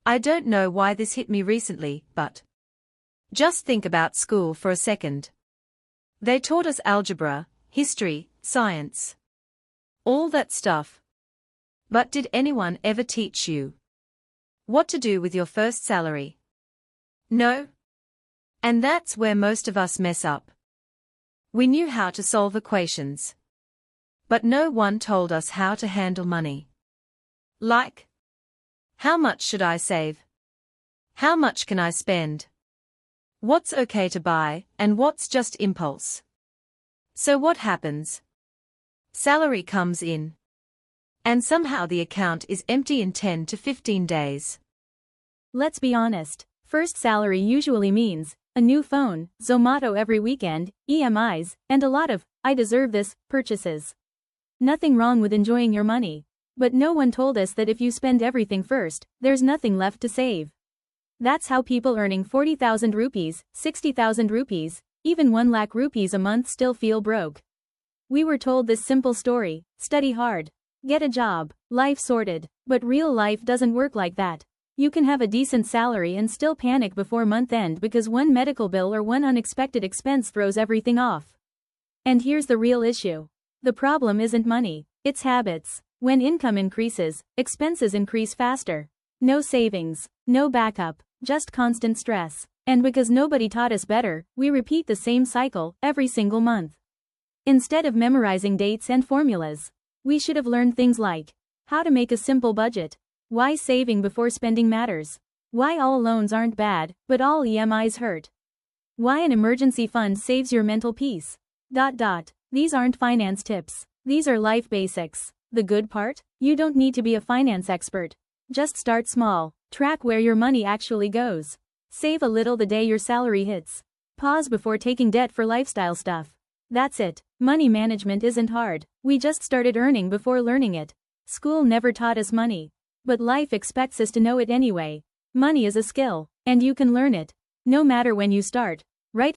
I don't know why this hit me recently, but just think about school for a second. They taught us algebra, history, science, all that stuff. But did anyone ever teach you what to do with your first salary? No. And that's where most of us mess up. We knew how to solve equations, but no one told us how to handle money. Like, how much should I save? How much can I spend? What's okay to buy, and what's just impulse? So what happens? Salary comes in, and somehow the account is empty in 10 to 15 days. Let's be honest, first salary usually means a new phone, Zomato every weekend, EMIs, and a lot of "I deserve this" purchases. Nothing wrong with enjoying your money. But no one told us that if you spend everything first, there's nothing left to save. That's how people earning 40,000 rupees, 60,000 rupees, even 1 lakh rupees a month still feel broke. We were told this simple story: study hard, get a job, life sorted. But real life doesn't work like that. You can have a decent salary and still panic before month end because one medical bill or one unexpected expense throws everything off. And here's the real issue. The problem isn't money, it's habits. When income increases, expenses increase faster. No savings, no backup, just constant stress. And because nobody taught us better, we repeat the same cycle every single month. Instead of memorizing dates and formulas, we should have learned things like how to make a simple budget, why saving before spending matters, why all loans aren't bad, but all EMIs hurt, why an emergency fund saves your mental peace. These aren't finance tips, these are life basics. The good part? You don't need to be a finance expert. Just start small, track where your money actually goes. Save a little the day your salary hits. Pause before taking debt for lifestyle stuff. That's it. Money management isn't hard. We just started earning before learning it. School never taught us money. But life expects us to know it anyway. Money is a skill, and you can learn it. No matter when you start,